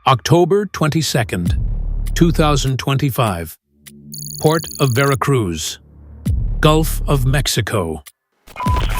October 22nd, 2025. Port of Veracruz, Gulf of Mexico.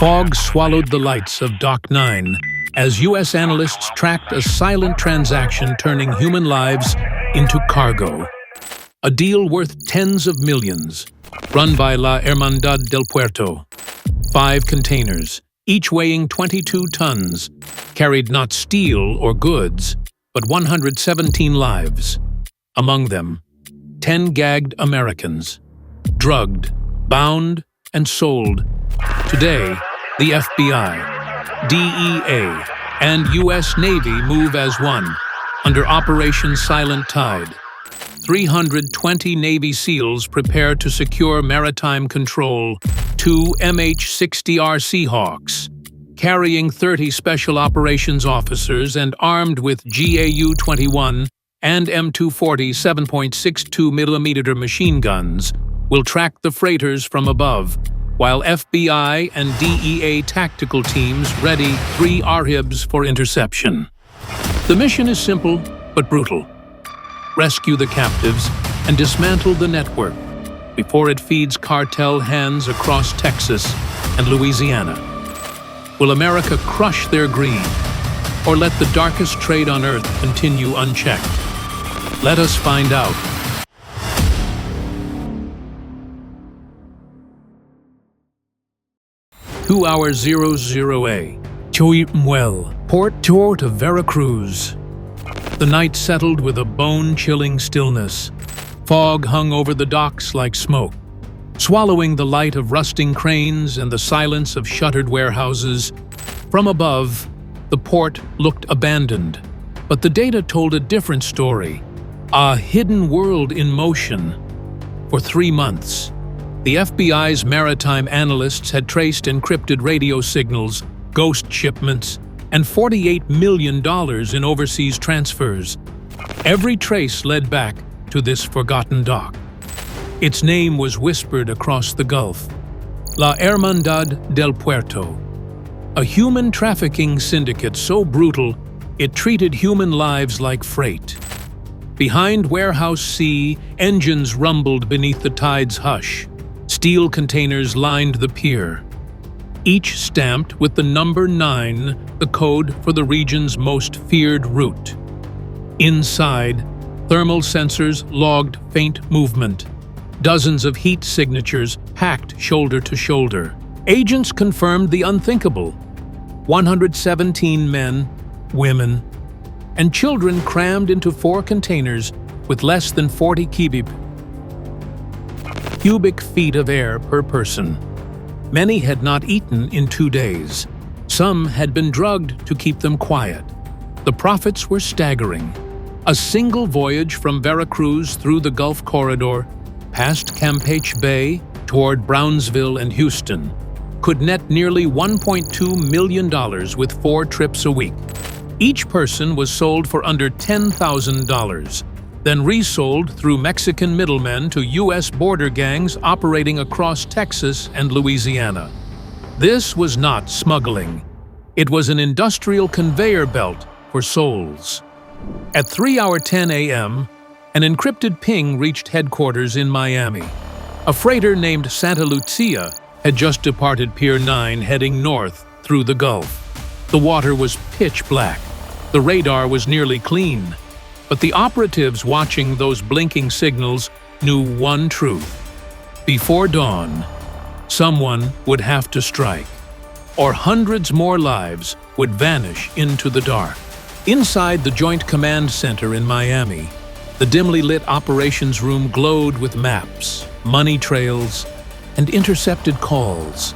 Fog swallowed the lights of Dock 9 as U.S. analysts tracked a silent transaction turning human lives into cargo. A deal worth tens of millions, run by La Hermandad del Puerto. 5 containers, each weighing 22 tons, carried not steel or goods, but 117 lives. Among them, 10 gagged Americans, drugged, bound, and sold. Today, the FBI, DEA, and U.S. Navy move as one, under Operation Silent Tide. 320 Navy SEALs prepare to secure maritime control, 2 MH-60R Seahawks, carrying 30 Special Operations officers and armed with GAU-21 and M240 7.62mm machine guns, will track the freighters from above, while FBI and DEA tactical teams ready 3 RHIBs for interception. The mission is simple but brutal. Rescue the captives and dismantle the network before it feeds cartel hands across Texas and Louisiana. Will America crush their greed, or let the darkest trade on Earth continue unchecked? Let us find out. Two Hour 00A, Choimuel, Port of Veracruz. The night settled with a bone-chilling stillness. Fog hung over the docks like smoke, swallowing the light of rusting cranes and the silence of shuttered warehouses. From above, the port looked abandoned, but the data told a different story, a hidden world in motion. For 3 months, the FBI's maritime analysts had traced encrypted radio signals, ghost shipments, and $48 million in overseas transfers. Every trace led back to this forgotten dock. Its name was whispered across the Gulf: La Hermandad del Puerto, a human trafficking syndicate so brutal it treated human lives like freight. Behind Warehouse C, engines rumbled beneath the tide's hush. Steel containers lined the pier, each stamped with the number 9, the code for the region's most feared route. Inside, thermal sensors logged faint movement. Dozens of heat signatures packed shoulder to shoulder. Agents confirmed the unthinkable. 117 men, women, and children crammed into 4 containers with less than 40 cubic feet of air per person. Many had not eaten in 2 days. Some had been drugged to keep them quiet. The profits were staggering. A single voyage from Veracruz through the Gulf Corridor, past Campeche Bay, toward Brownsville and Houston, could net nearly $1.2 million with 4 trips a week. Each person was sold for under $10,000, then resold through Mexican middlemen to U.S. border gangs operating across Texas and Louisiana. This was not smuggling. It was an industrial conveyor belt for souls. At 3:10 a.m., an encrypted ping reached headquarters in Miami. A freighter named Santa Lucia had just departed Pier 9 heading north through the Gulf. The water was pitch black. The radar was nearly clean. But the operatives watching those blinking signals knew one truth. Before dawn, someone would have to strike, or hundreds more lives would vanish into the dark. Inside the Joint Command Center in Miami, the dimly lit operations room glowed with maps, money trails, and intercepted calls.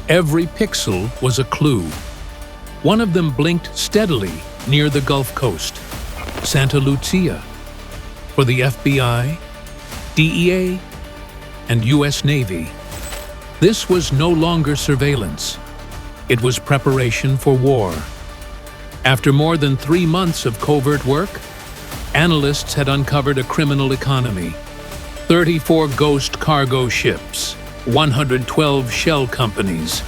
Every pixel was a clue. One of them blinked steadily near the Gulf Coast. Santa Lucia. For the FBI, DEA, and U.S. Navy, this was no longer surveillance. It was preparation for war. After more than 3 months of covert work, analysts had uncovered a criminal economy. 34 ghost cargo ships, 112 shell companies,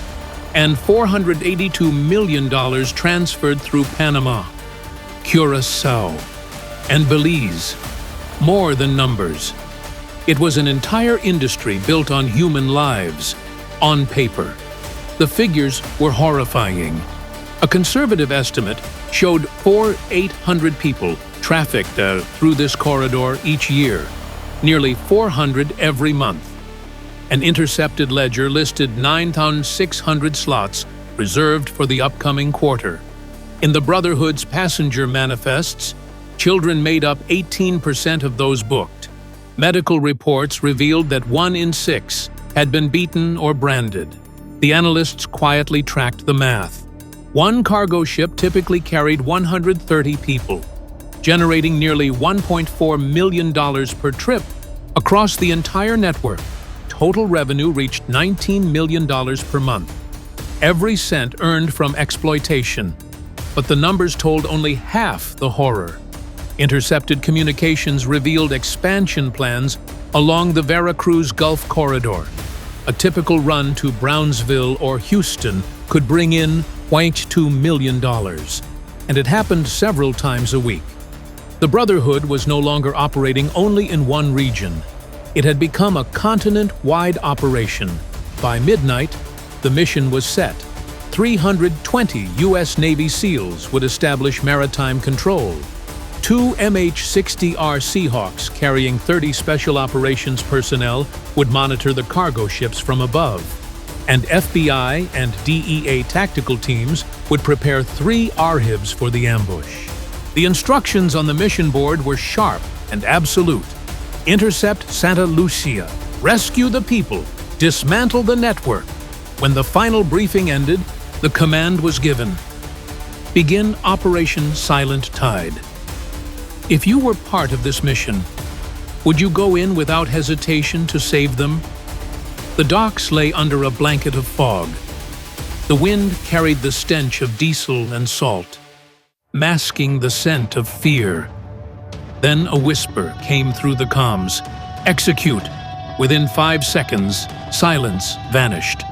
and $482 million transferred through Panama, Curacao, and Belize. More than numbers. It was an entire industry built on human lives, on paper. The figures were horrifying. A conservative estimate showed 800 people trafficked through this corridor each year, nearly 400 every month. An intercepted ledger listed 9,600 slots reserved for the upcoming quarter. In the Brotherhood's passenger manifests, children made up 18% of those booked. Medical reports revealed that 1 in 6 had been beaten or branded. The analysts quietly tracked the math. One cargo ship typically carried 130 people, generating nearly $1.4 million per trip across the entire network. Total revenue reached $19 million per month. Every cent earned from exploitation. But the numbers told only half the horror. Intercepted communications revealed expansion plans along the Veracruz Gulf Corridor. A typical run to Brownsville or Houston could bring in $2 million, and it happened several times a week. The Brotherhood was no longer operating only in one region. It had become a continent-wide operation. By midnight, the mission was set. 320 U.S. Navy SEALs would establish maritime control. 2 MH-60R Seahawks carrying 30 Special Operations personnel would monitor the cargo ships from above. And FBI and DEA tactical teams would prepare 3 RHIBs for the ambush. The instructions on the mission board were sharp and absolute. Intercept Santa Lucia, rescue the people, dismantle the network. When the final briefing ended, the command was given. Begin Operation Silent Tide. If you were part of this mission, would you go in without hesitation to save them? The docks lay under a blanket of fog. The wind carried the stench of diesel and salt, masking the scent of fear. Then a whisper came through the comms. Execute. Within 5 seconds, silence vanished.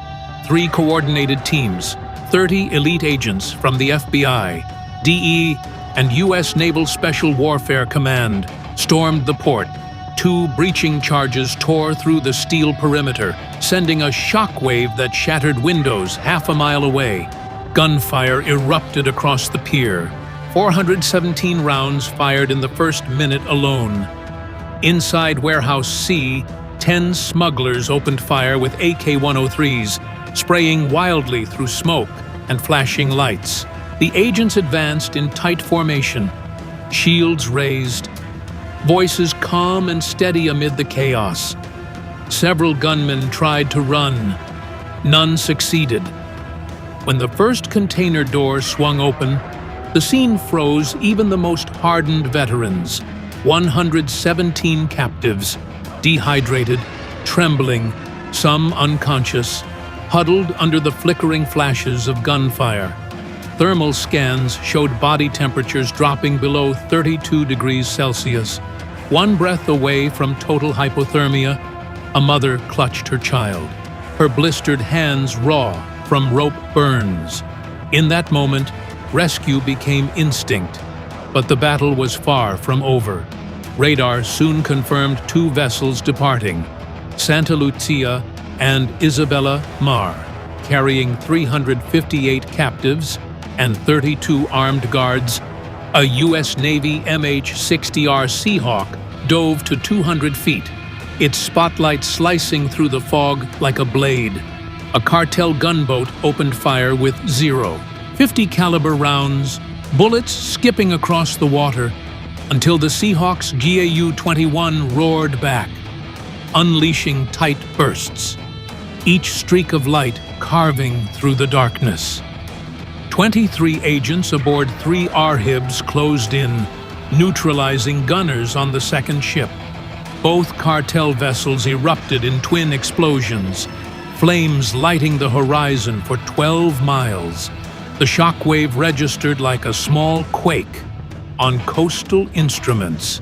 3 coordinated teams, 30 elite agents from the FBI, DEA, and U.S. Naval Special Warfare Command stormed the port. 2 breaching charges tore through the steel perimeter, sending a shockwave that shattered windows half a mile away. Gunfire erupted across the pier. 417 rounds fired in the first minute alone. Inside Warehouse C, 10 smugglers opened fire with AK-103s, spraying wildly through smoke and flashing lights. The agents advanced in tight formation, shields raised, voices calm and steady amid the chaos. Several gunmen tried to run. None succeeded. When the first container door swung open, the scene froze even the most hardened veterans. 117 captives, dehydrated, trembling, some unconscious, huddled under the flickering flashes of gunfire. Thermal scans showed body temperatures dropping below 32 degrees Celsius. One breath away from total hypothermia, a mother clutched her child, her blistered hands raw from rope burns. In that moment, rescue became instinct, but the battle was far from over. Radar soon confirmed 2 vessels departing, Santa Lucia and Isabella Mar, carrying 358 captives and 32 armed guards. A U.S. Navy MH-60R Seahawk dove to 200 feet, its spotlight slicing through the fog like a blade. A cartel gunboat opened fire with 50 caliber rounds, bullets skipping across the water, until the Seahawk's GAU-21 roared back, unleashing tight bursts, each streak of light carving through the darkness. 23 agents aboard 3 RHIBs closed in, neutralizing gunners on the second ship. Both cartel vessels erupted in twin explosions, flames lighting the horizon for 12 miles. The shockwave registered like a small quake on coastal instruments.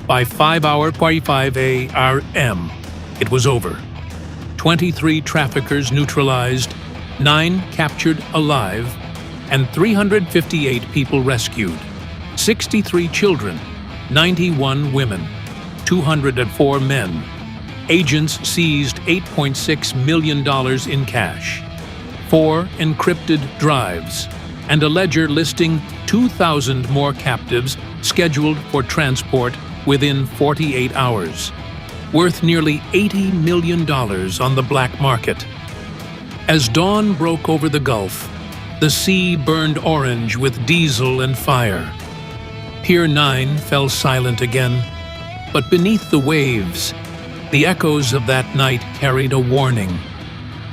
By 5:45 a.m., it was over. 23 traffickers neutralized, 9 captured alive, and 358 people rescued. 63 children, 91 women, 204 men. Agents seized $8.6 million in cash, 4 encrypted drives, and a ledger listing 2,000 more captives scheduled for transport within 48 hours, worth nearly $80 million on the black market. As dawn broke over the Gulf, the sea burned orange with diesel and fire. Pier 9 fell silent again, but beneath the waves, the echoes of that night carried a warning.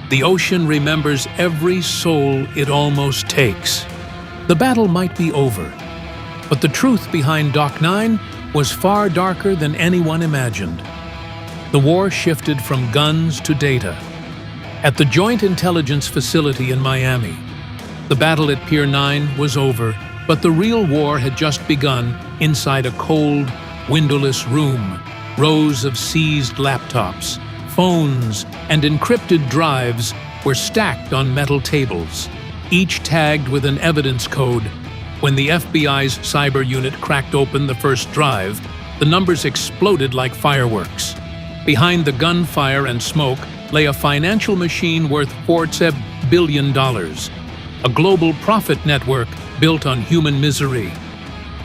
The ocean remembers every soul it almost takes. The battle might be over, but the truth behind Dock 9 was far darker than anyone imagined. The war shifted from guns to data. At the Joint Intelligence Facility in Miami, the battle at Pier 9 was over, but the real war had just begun inside a cold, windowless room. Rows of seized laptops, phones, and encrypted drives were stacked on metal tables, each tagged with an evidence code. When the FBI's cyber unit cracked open the first drive, the numbers exploded like fireworks. Behind the gunfire and smoke lay a financial machine worth $4 billion, a global profit network built on human misery.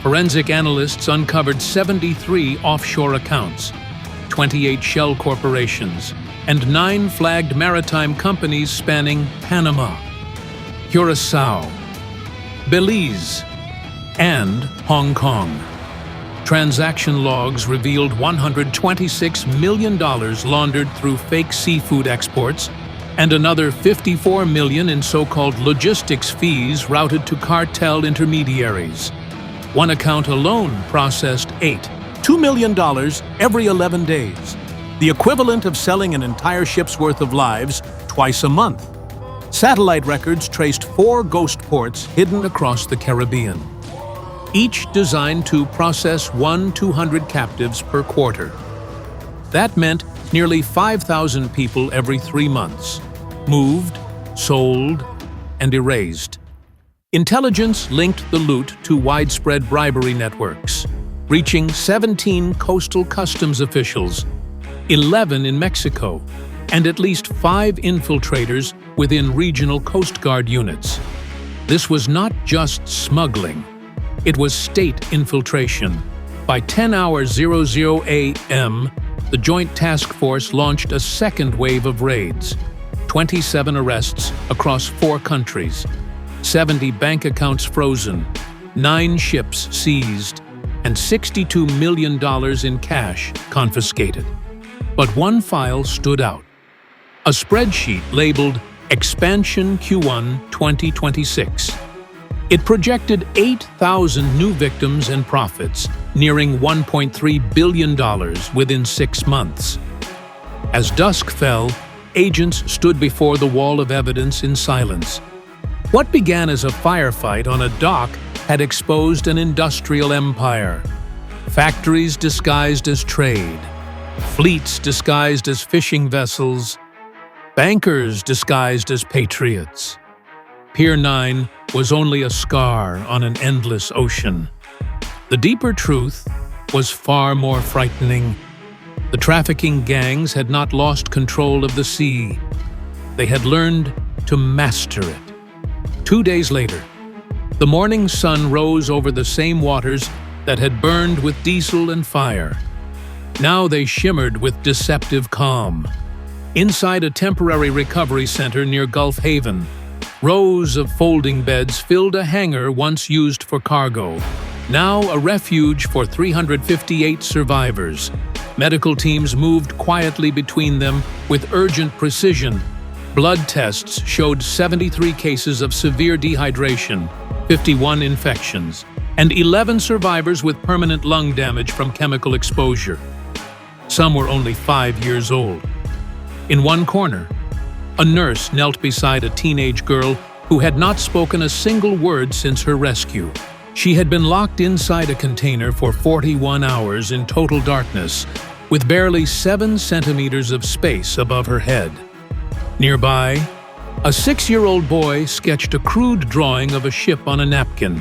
Forensic analysts uncovered 73 offshore accounts, 28 shell corporations, and 9 flagged maritime companies spanning Panama, Curacao, Belize, and Hong Kong. Transaction logs revealed $126 million laundered through fake seafood exports and another $54 million in so-called logistics fees routed to cartel intermediaries. One account alone processed $2 million every 11 days, the equivalent of selling an entire ship's worth of lives twice a month. Satellite records traced 4 ghost ports hidden across the Caribbean, each designed to process 200 captives per quarter. That meant nearly 5,000 people every 3 months, moved, sold, and erased. Intelligence linked the loot to widespread bribery networks, reaching 17 coastal customs officials, 11 in Mexico, and at least 5 infiltrators within regional Coast Guard units. This was not just smuggling. It was state infiltration. By 10:00 a.m., the Joint Task Force launched a second wave of raids, 27 arrests across 4 countries, 70 bank accounts frozen, 9 ships seized, and $62 million in cash confiscated. But one file stood out. A spreadsheet labeled Expansion Q1 2026. It projected 8,000 new victims and profits, nearing $1.3 billion within 6 months. As dusk fell, agents stood before the wall of evidence in silence. What began as a firefight on a dock had exposed an industrial empire. Factories disguised as trade, fleets disguised as fishing vessels, bankers disguised as patriots. Pier 9 was only a scar on an endless ocean. The deeper truth was far more frightening. The trafficking gangs had not lost control of the sea. They had learned to master it. 2 days later, the morning sun rose over the same waters that had burned with diesel and fire. Now they shimmered with deceptive calm. Inside a temporary recovery center near Gulf Haven, rows of folding beds filled a hangar once used for cargo, now a refuge for 358 survivors. Medical teams moved quietly between them with urgent precision. Blood tests showed 73 cases of severe dehydration, 51 infections, and 11 survivors with permanent lung damage from chemical exposure. Some were only 5 years old. In one corner, a nurse knelt beside a teenage girl who had not spoken a single word since her rescue. She had been locked inside a container for 41 hours in total darkness, with barely 7 centimeters of space above her head. Nearby, a 6-year-old boy sketched a crude drawing of a ship on a napkin,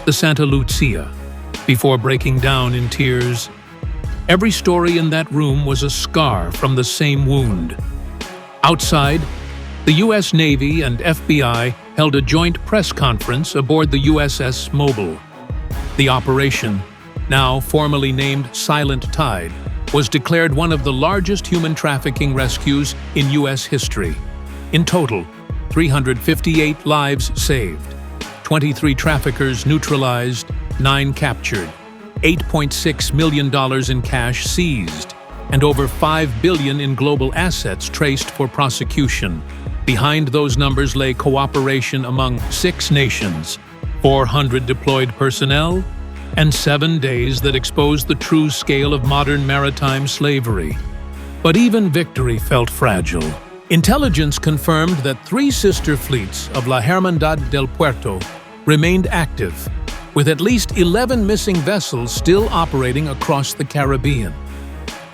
the Santa Lucia. before breaking down in tears. Every story in that room was a scar from the same wound. Outside, the U.S. Navy and FBI held a joint press conference aboard the USS Mobile. The operation, now formally named Silent Tide, was declared one of the largest human trafficking rescues in U.S. history. In total, 358 lives saved, 23 traffickers neutralized, 9 captured, $8.6 million in cash seized, and over $5 billion in global assets traced for prosecution. Behind those numbers lay cooperation among 6 nations, 400 deployed personnel, and 7 days that exposed the true scale of modern maritime slavery. But even victory felt fragile. Intelligence confirmed that 3 sister fleets of La Hermandad del Puerto remained active, with at least 11 missing vessels still operating across the Caribbean.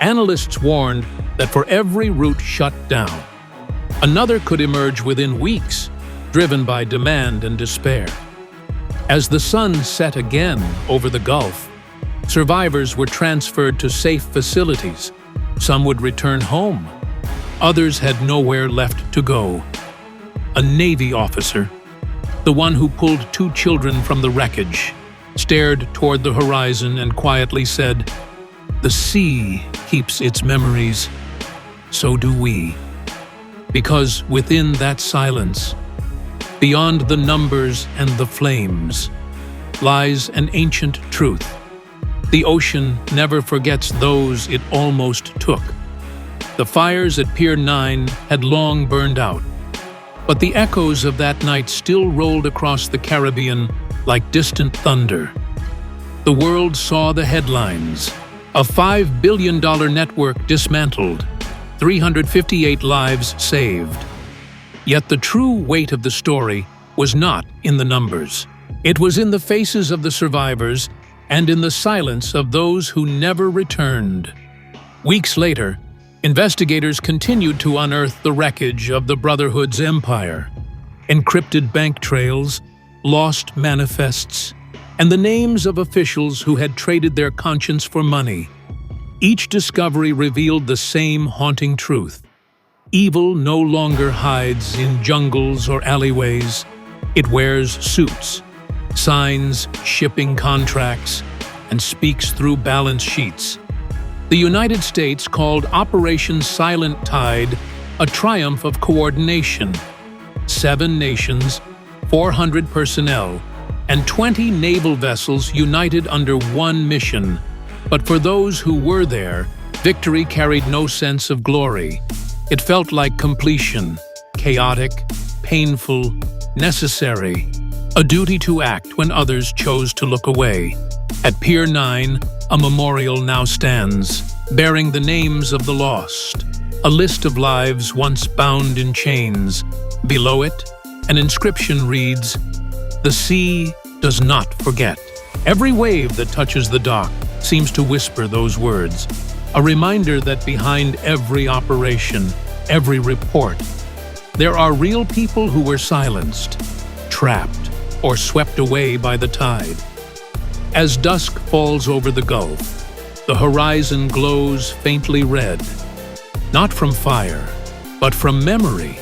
Analysts warned that for every route shut down, another could emerge within weeks, driven by demand and despair. As the sun set again over the Gulf, survivors were transferred to safe facilities. Some would return home. Others had nowhere left to go. A Navy officer, the one who pulled 2 children from the wreckage, stared toward the horizon and quietly said, "The sea keeps its memories. So do we." Because within that silence, beyond the numbers and the flames, lies an ancient truth. The ocean never forgets those it almost took. The fires at Pier 9 had long burned out, but the echoes of that night still rolled across the Caribbean like distant thunder. The world saw the headlines: a $5 billion network dismantled, 358 lives saved. Yet the true weight of the story was not in the numbers. It was in the faces of the survivors and in the silence of those who never returned. Weeks later, investigators continued to unearth the wreckage of the Brotherhood's empire. Encrypted bank trails, lost manifests, and the names of officials who had traded their conscience for money. Each discovery revealed the same haunting truth. Evil no longer hides in jungles or alleyways. It wears suits, signs shipping contracts, and speaks through balance sheets. The United States called Operation Silent Tide a triumph of coordination. 7 nations, 400 personnel, and 20 naval vessels united under one mission. But for those who were there, victory carried no sense of glory. It felt like completion, chaotic, painful, necessary, a duty to act when others chose to look away. At Pier 9, a memorial now stands, bearing the names of the lost, a list of lives once bound in chains. Below it, an inscription reads, "The sea does not forget." Every wave that touches the dock seems to whisper those words, a reminder that behind every operation, every report, there are real people who were silenced, trapped, or swept away by the tide. As dusk falls over the Gulf, the horizon glows faintly red, not from fire, but from memory.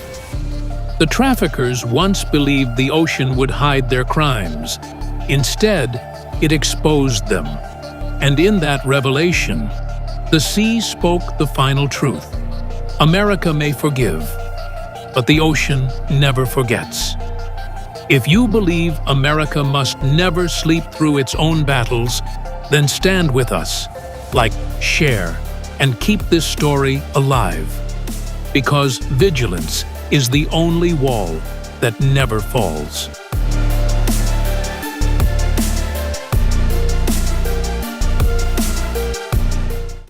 The traffickers once believed the ocean would hide their crimes. Instead, it exposed them. And in that revelation, the sea spoke the final truth. America may forgive, but the ocean never forgets. If you believe America must never sleep through its own battles, then stand with us, like, share, and keep this story alive. Because vigilance is the only wall that never falls.